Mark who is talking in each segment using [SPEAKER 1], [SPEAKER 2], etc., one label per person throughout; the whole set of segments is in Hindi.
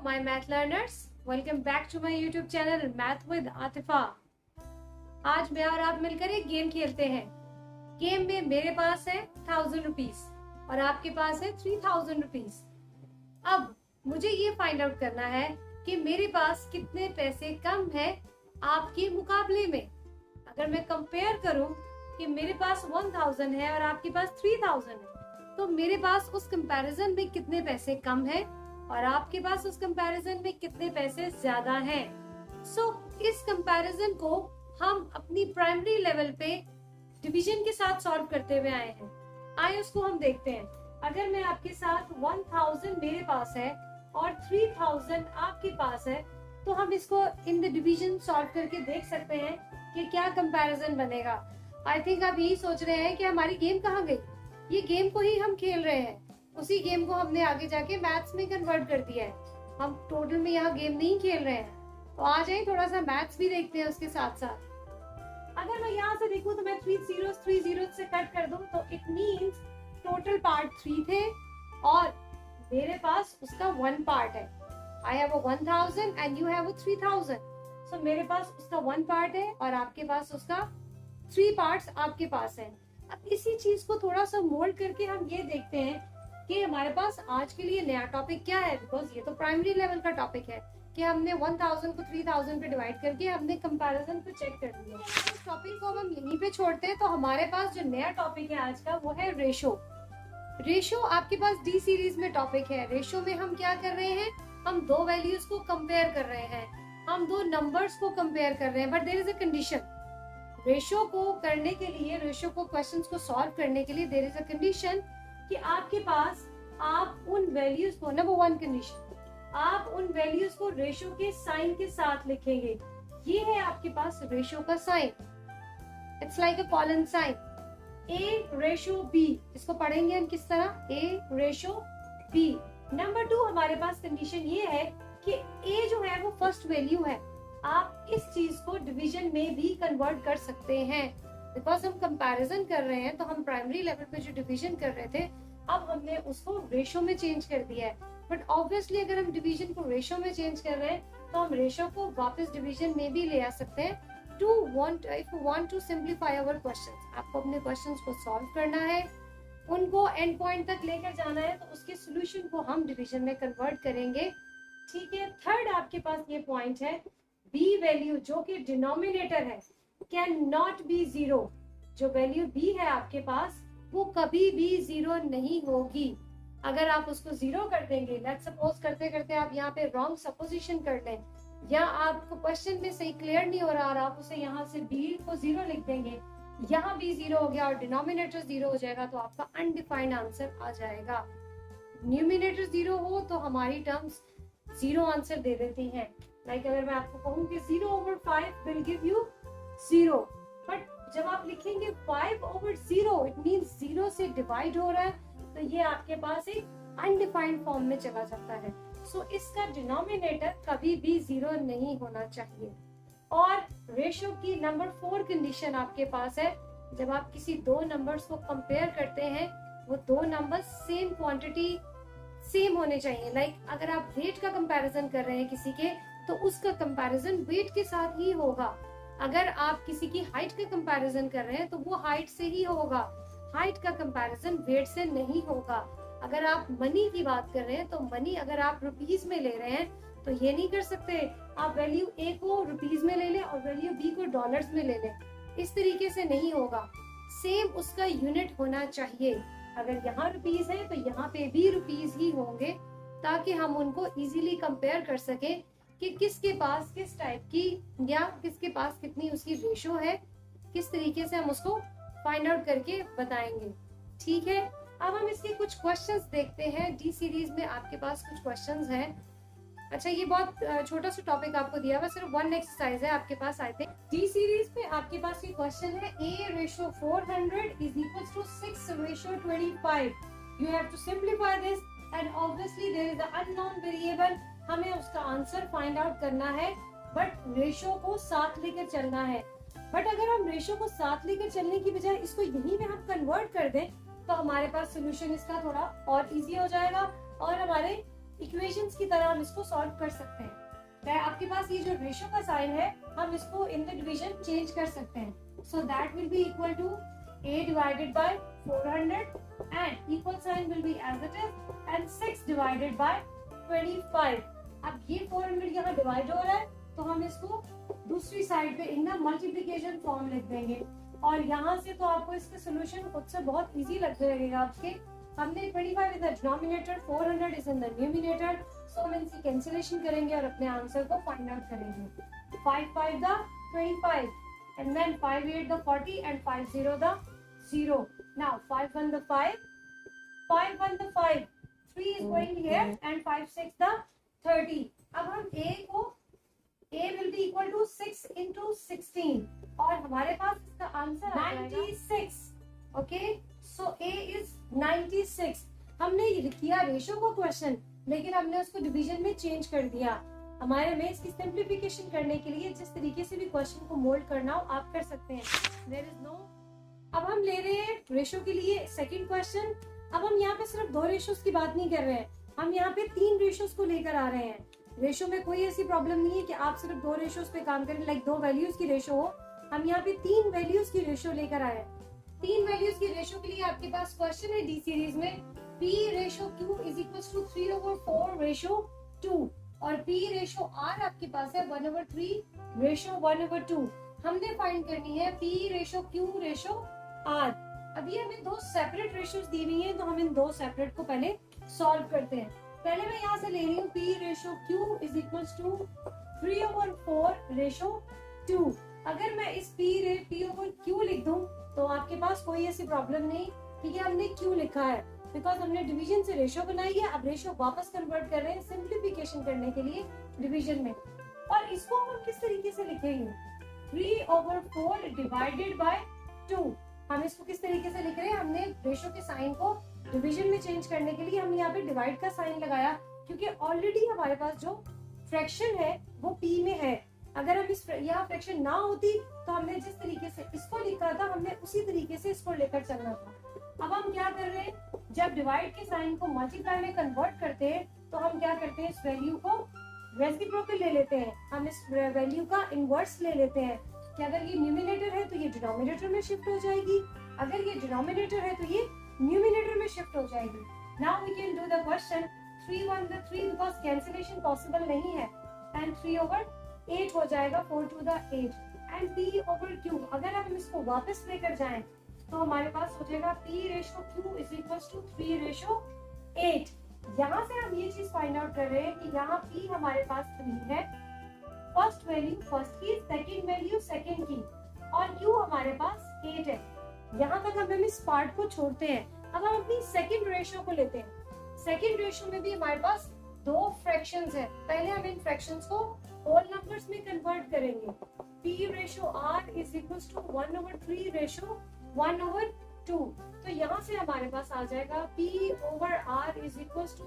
[SPEAKER 1] my math learners, welcome back to my YouTube channel Math with Atifa। आज मैं और आप मिलकर एक गेम खेलते हैं। गेम में मेरे पास है 1000 रुपीज और आपके पास है 3000 रुपीज। अब मुझे ये फाइंड आउट करना है कि मेरे पास कितने पैसे कम है आपके मुकाबले में। अगर मैं कंपेयर करूं कि मेरे पास 1000 है और आपके पास 3000 है, तो मेरे पास उस कंपैरिजन में कितने पैसे कम है और आपके पास उस कंपैरिजन में कितने पैसे ज्यादा हैं। सो इस कंपैरिजन को हम अपनी प्राइमरी लेवल पे डिवीजन के साथ सॉल्व करते हुए आए हैं। आइए उसको हम देखते हैं। अगर मैं आपके साथ 1000 मेरे पास है और 3000 आपके पास है, तो हम इसको इन द डिवीजन सॉल्व करके देख सकते हैं कि क्या कंपैरिजन बनेगा। आई थिंक आप यही सोच रहे हैं कि हमारी गेम कहाँ गई। ये गेम को ही हम खेल रहे हैं, उसी गेम को हमने आगे जाके मैथ्स में कन्वर्ट कर दिया है। हम टोटल में यहाँ गेम नहीं खेल रहे हैं। तो आ जाए थोड़ा सा मैथ्स भी देखते हैं उसके साथ साथ। अगर मैं यहाँ से देखूं तो मैं 3 zeros से कट कर दूं तो इट मींस टोटल पार्ट 3 थे और मेरे पास उसका 1 पार्ट है। I have 1000 and you have 3000। सो मेरे पास उसका 1 पार्ट है और आपके पास उसका 3 पार्ट्स आपके पास है। अब इसी चीज को थोड़ा सा मोल्ड करके हम ये देखते हैं कि हमारे पास आज के लिए नया टॉपिक क्या है। बिकॉज ये तो प्राइमरी लेवल का टॉपिक है कि हमने 1000 को 3000 पे डिवाइड करके हमने कंपैरिजन को चेक कर दिया। इस टॉपिक को हम यहीं पे छोड़ते हैं तो हमारे पास जो नया टॉपिक है आज का वो है रेशो। रेशो आपके पास डी सीरीज में टॉपिक है। रेशो में हम क्या कर रहे हैं, हम दो वैल्यूज को कंपेयर कर रहे हैं, हम दो नंबर्स को कंपेयर कर रहे हैं। But there is a condition. Ratio को करने के लिए, रेशो को क्वेश्चंस को सॉल्व करने के लिए देयर इज अ कंडीशन कि आपके पास आप उन वैल्यूज को, नंबर 1 कंडीशन, आप उन वैल्यूज को रेशो के साइन के साथ लिखेंगे। ये है आपके पास रेशो का sign. It's like a colon sign. A ratio B, इसको पढ़ेंगे हम किस तरह, ए रेशो बी। नंबर 2 हमारे पास कंडीशन ये है कि ए जो है वो फर्स्ट वैल्यू है। आप इस चीज को डिवीजन में भी कन्वर्ट कर सकते हैं। बिकॉज हम कंपैरिजन कर रहे हैं तो हम प्राइमरी लेवल पे जो डिवीजन कर रहे थे अब हमने उसको रेशो में चेंज कर दिया है। बट ऑब्वियसली अगर हम डिवीजन को रेशो में चेंज कर रहे हैं तो हम रेशो को वापस डिवीजन में भी ले आ सकते हैं। If you want to simplify our questions, आपको अपने क्वेश्चंस को सॉल्व करना है, उनको एंड पॉइंट तक लेकर जाना है, तो उसके सोल्यूशन को हम डिवीजन में कन्वर्ट करेंगे। ठीक है। थर्ड आपके पास ये पॉइंट है, बी वैल्यू जो कि डिनोमिनेटर है कैन नॉट बी 0। जो वैल्यू बी है आपके पास वो कभी भी 0 नहीं होगी। अगर आप उसको 0 कर देंगे, लेट्स सपोज करते करते आप यहाँ पे रॉन्ग सपोजिशन कर लें या आपको क्वेश्चन में सही क्लियर नहीं हो रहा और आप उसे यहाँ से बी को 0 लिख देंगे, यहाँ भी 0 हो गया और डिनोमिनेटर 0 हो जाएगा, तो आपका अनडिफाइंड आंसर आ जाएगा। न्यूमिनेटर 0 हो तो हमारी टर्म्स 0 आंसर दे देती हैं। लाइक अगर मैं आपको कहूँ कि 0/5 विल गिव यू 0, बट जब आप लिखेंगे 5/0 इट मींस 0 से डिवाइड हो रहा है, तो ये आपके पास एक अनडिफाइंड फॉर्म में चला जाता है। सो इसका डिनोमिनेटर कभी भी 0 नहीं होना चाहिए। और रेशो की नंबर 4 कंडीशन आपके पास है, जब आप किसी दो नंबर्स को कंपेयर करते हैं वो दो नंबर्स सेम क्वांटिटी सेम होने चाहिए। लाइक अगर आप वेट का कंपैरिजन कर रहे हैं किसी के, तो उसका कंपैरिजन वेट के साथ ही होगा। अगर आप किसी की हाइट का कंपैरिजन कर रहे हैं तो वो हाइट से ही होगा, हाइट का कंपैरिजन वेट से नहीं होगा। अगर आप मनी की बात कर रहे हैं तो मनी अगर आप रुपीज में ले रहे हैं तो ये नहीं कर सकते आप वैल्यू ए को रुपीज में ले लें और वैल्यू बी को डॉलर्स में ले लें। इस तरीके से नहीं होगा। सेम उसका यूनिट होना चाहिए। अगर यहाँ रुपीज है तो यहाँ पे भी रुपीज ही होंगे, ताकि हम उनको इजीली कंपेयर कर सके कि किसके पास किस टाइप की या किसके पास कितनी उसकी रेशो है। किस तरीके से हम उसको फाइंड आउट करके बताएंगे। ठीक है। अब हम इसके कुछ क्वेश्चंस देखते हैं। डी सीरीज में आपके पास कुछ क्वेश्चंस हैं। अच्छा, ये बहुत छोटा सा टॉपिक आपको दिया हुआ, सिर्फ 1 एक्सरसाइज है आपके पास। आई थिंक डी सीरीज में आपके पास ये क्वेश्चन है, A/400 is equals to 6/25। You have to simplify this and obviously there is an unknown variable। हमें उसका आंसर फाइंड आउट करना है, बट रेशो को साथ लेकर चलना है। बट अगर हम रेशो को साथ लेकर चलने की बजाय इसको यहीं में हम कन्वर्ट कर दें तो हमारे पास सोल्यूशन इसका थोड़ा और इजी हो जाएगा और हमारे इक्वेशंस की तरह हम इसको सॉल्व कर सकते हैं। आपके पास ये जो रेशो का साइन है, हम इसको इन द डिवीजन चेंज कर सकते हैं। So that will be equal to a divided by 400 and equal sign will be as it is and 6 divided by 25। अब ये 400 यहाँ डिवाइड हो रहा है तो हम इसको दूसरी साइड पे इन द मल्टीप्लिकेशन फॉर्म लिख देंगे, और यहाँ से तो आपको इसका सोल्यूशन खुद से बहुत इजी लगने लगेगा आपके। हमने 25 is the denominator, 400 is in the numerator, so हम इनकी कैंसिलेशन करेंगे और अपने आंसर को फाइंड आउट करेंगे। 5 5 the 25 and then 5 8 the 40 and 5 0 the 0। Now 5 1 the 5, 5 1 the 5, 3 is going here and 5 6 the 30। अब हम a को a will be equal to 6 into 16 और हमारे पास इसका answer 96। Okay, so a is 96। हमने किया रेशो को क्वेश्चन, लेकिन हमने उसको डिवीजन में चेंज कर दिया। हमारे में इसकी सिंप्लीफिकेशन करने के लिए जिस तरीके से भी क्वेश्चन को मोल्ड करना हो आप कर सकते हैं। There is no. अब हम ले रहे हैं रेशो के लिए सेकंड क्वेश्चन। अब हम यहाँ पे सिर्फ 2 रेशोस की बात नहीं कर रहे हैं, हम यहाँ पे 3 रेशोस को लेकर आ रहे हैं। रेशो में कोई ऐसी प्रॉब्लम नहीं है कि आप सिर्फ 2 रेशोस पे काम करें, लाइक 2 वैल्यूज की रेशो हो। हम यहाँ पे 3 वैल्यूज की रेशो लेकर आए। 3 वैल्यूज की रेशो के लिए आपके पास क्वेश्चन है डी सीरीज में p ratio q is equal to 3/4 ratio 2 और p रेशो r आपके पास है 1/3 रेशो 1/2। हमने फाइंड करनी है p ratio q ratio r। अभी हमें 2 सेपरेट रेशोस दी हुई हैं, तो हम इन 2 सेपरेट को पहले सॉल्व करते हैं। पहले मैं यहाँ से ले रही हूँ p ratio q is equal to 3/4 ratio 2। अगर मैं इस p/q लिख दूं तो आपके पास कोई ऐसी प्रॉब्लम नहीं, ठीक है। हमने q लिखा है बिकॉज हमने डिवीजन से रेशो बनाई है, अब रेशो वापस कन्वर्ट कर रहे हैं सिंप्लीफिकेशन करने के लिए डिवीजन में। और इसको हम किस तरीके से लिखेंगे, 3/4 डिवाइडेड बाय 2। हम इसको किस तरीके से लिख रहे हैं, हमने रेशो के साइन को डिवीजन में चेंज करने के लिए हम यहाँ पे डिवाइड का साइन लगाया, क्योंकि ऑलरेडी हमारे पास जो फ्रैक्शन है वो p में है। अगर हम इस यहाँ फ्रैक्शन ना होती तो हमने जिस तरीके से इसको लिखा था हमने उसी तरीके से इसको लेकर चलना था। अब हम क्या कर रहे हैं, जब डिवाइड के साइन को मल्टीप्लाई में कन्वर्ट करते हैं तो हम क्या करते हैं, इस वैल्यू को रेसिप्रोकल ले लेते हैं, हम इस वैल्यू का इनवर्स ले लेते हैं कि अगर ये न्यूमिनेटर है तो ये डिनोमिनेटर में शिफ्ट हो जाएगी, अगर ये डिनोमिनेटर है तो ये न्यूमिनेटर में शिफ्ट हो जाएगी। Now we can do the question 3 1 the 3 because cancellation possible नहीं है एंड 3/8 हो जाएगा 4 2 the 8 एंड p/q। अगर हम इसको वापस लेकर जाएं तो हमारे पास हो जाएगा p ratio q is equal to 3 ratio 8। यहाँ से हम ये चीज फाइंड आउट कर रहे हैं कि यहाँ p हमारे पास 3 है, फर्स्ट वैल्यू फर्स्ट की, सेकंड वैल्यू सेकंड की, और q हमारे पास 8 है। यहाँ तक हम इस पार्ट को छोड़ते हैं। अब हम अपनी सेकंड रेशो को लेते हैं। सेकंड रेशो में भी हमारे पास 2 फ्रैक्शंस है। पहले हम इन फ्रैक्शंस को होल नंबर्स में कन्वर्ट करेंगे। p ratio r is equal to 1/3 ratio 1/2। तो यहाँ से हमारे पास आ जाएगा p/r is equal to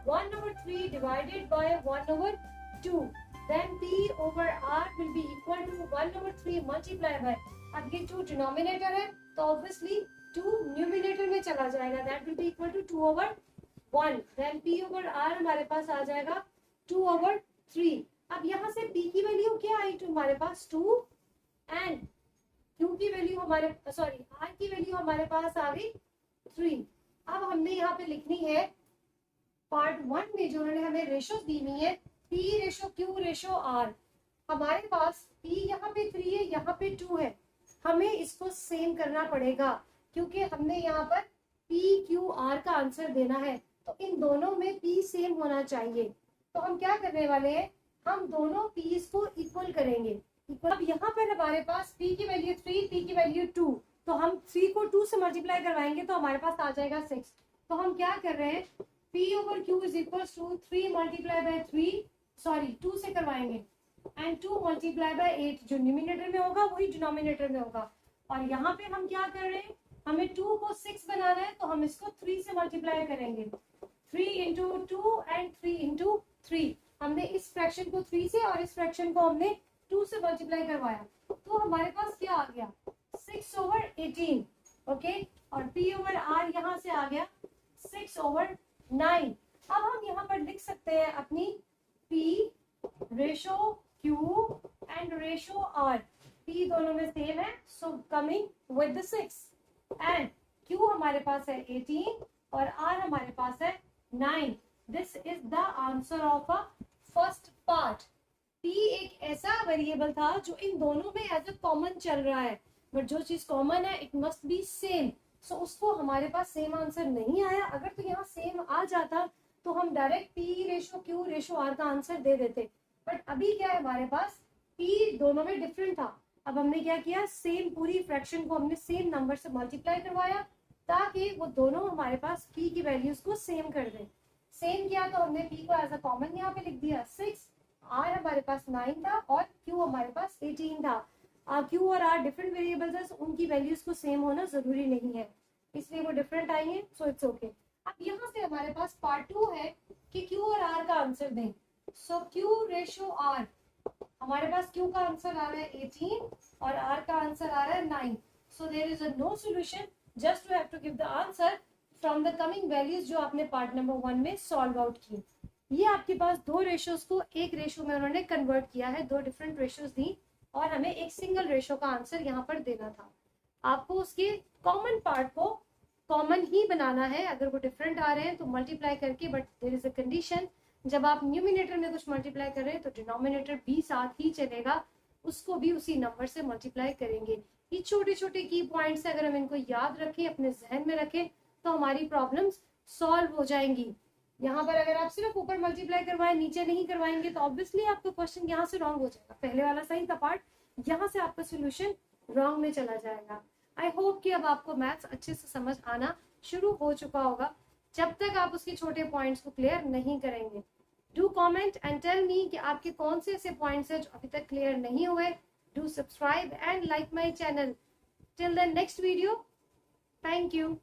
[SPEAKER 1] 1/3 divided by 1/2। Then p/r will be equal to 1/3 multiply by, अब ये 2 डिनोमिनेटर है तो ऑब्वियसली 2 न्यूमिनेटर में चला जाएगा, that will be equal to 2/1। Then p/r हमारे पास आ जाएगा 2/3। अब यहाँ से p की वैल्यू क्या आई, तो हमारे पास 2 एंड q की वैल्यू हमारे r की वैल्यू हमारे पास आ गई 3। अब हमने यहाँ पे लिखनी है पार्ट 1 में जो उन्होंने हमें रेशो दी हुई है p ratio q ratio r। हमारे पास p यहाँ पे 3 है, यहाँ पे 2 है, हमें इसको सेम करना पड़ेगा क्योंकि हमने यहाँ पर p q r का आंसर देना है, तो इन दोनों में p सेम होना चाहिए। तो हम क्या करने वाले हैं, हम दोनों p's को इक्वल करेंगे। अब यहाँ पर हमारे पास p की वैल्यू 3, p की वैल्यू 2, तो हम 3 को 2 से मल्टीप्लाई करवाएंगे तो हमारे पास आ जाएगा 6। तो हम क्या कर रहे हैं, p/q is equal to 3 multiply by 2 से करवाएंगे एंड 2 मल्टीप्लाई बाय 8, जो न्यूमिनेटर में होगा वही डिनोमिनेटर में होगा। और यहाँ पे हम क्या कर रहे हैं, हमें 2 को 6 बनाना है तो हम इसको 3 से मल्टीप्लाई करेंगे। 3 into 2 and 3 into 3। हमने इस फ्रैक्शन को 3 से और इस फ्रैक्शन को हमने 2 से मल्टीप्लाई करवाया, तो हमारे पास क्या आ गया 6/18। ओके, और p/r यहाँ से आ गया 6/9। अब हम यहाँ पर लिख सकते हैं अपनी P ratio Q and ratio R। P दोनों में सेम है, so coming with the 6 and Q हमारे पास है 18 और R हमारे पास है 9। This is the answer of a first part. P एक ऐसा वेरिएबल था जो इन दोनों में एज अ कॉमन चल रहा है, बट जो चीज कॉमन है इट मस्ट बी सेम। सो उसको हमारे पास सेम आंसर नहीं आया। अगर तो यहाँ सेम आ जाता तो हम direct P ratio Q ratio R का आंसर दे देते, बट अभी क्या है हमारे पास P दोनों में डिफरेंट था। अब हमने क्या किया, सेम पूरी फ्रैक्शन को हमने सेम नंबर से मल्टीप्लाई करवाया ताकि वो दोनों हमारे पास P की वैल्यूज को सेम कर दें। सेम किया तो हमने P को एज अ कॉमन यहाँ पे लिख दिया 6, R हमारे पास 9 था और Q हमारे पास 18 था। Q और R डिफरेंट वेरिएबल्स है, उनकी वैल्यूज को सेम होना जरूरी नहीं है, इसलिए वो डिफरेंट आएंगे, सो इट्स ओके। अब यहाँ से हमारे पास पार्ट 2 है कि Q और R का आंसर दें। सो Q रेशो R, हमारे पास Q का आंसर आ रहा है 18 और R का आंसर आ रहा है 9। So there is a no solution, just you have to give the answer from the coming values जो आपने पार्ट नंबर 1 में सॉल्व आउट की। ये आपके पास दो रेशोज को एक रेशो में उन्होंने कन्वर्ट किया है, दो डिफरेंट रेशोज दी और हमें एक सिंगल रेशो का आंसर यहाँ पर देना था। आपको उसके कॉमन पार्ट को कॉमन ही बनाना है, अगर वो डिफरेंट आ रहे हैं तो मल्टीप्लाई करके, but there is a condition, जब आप न्यूमिनेटर में कुछ मल्टीप्लाई कर रहे हैं तो डिनोमिनेटर भी साथ ही चलेगा, उसको भी उसी नंबर से मल्टीप्लाई करेंगे। ये छोटे छोटे की पॉइंट्स अगर हम इनको याद रखें, अपने जहन में रखें, तो हमारी प्रॉब्लम्स सॉल्व हो जाएंगी। यहाँ पर अगर आप सिर्फ ऊपर मल्टीप्लाई करवाएं, नीचे नहीं करवाएंगे, तो ऑब्वियसली आपका क्वेश्चन यहाँ से रॉन्ग हो जाएगा। पहले वाला सही था पार्ट, यहाँ से आपका सोल्यूशन रॉन्ग में चला जाएगा। आई होप कि अब आपको मैथ्स अच्छे से समझ आना शुरू हो चुका होगा। जब तक आप उसके छोटे पॉइंट्स को क्लियर नहीं करेंगे, do comment and tell me कि आपके कौन से ऐसे पॉइंट्स हैं जो अभी तक क्लियर नहीं हुए। Do subscribe and like my channel. Till the next video, thank you.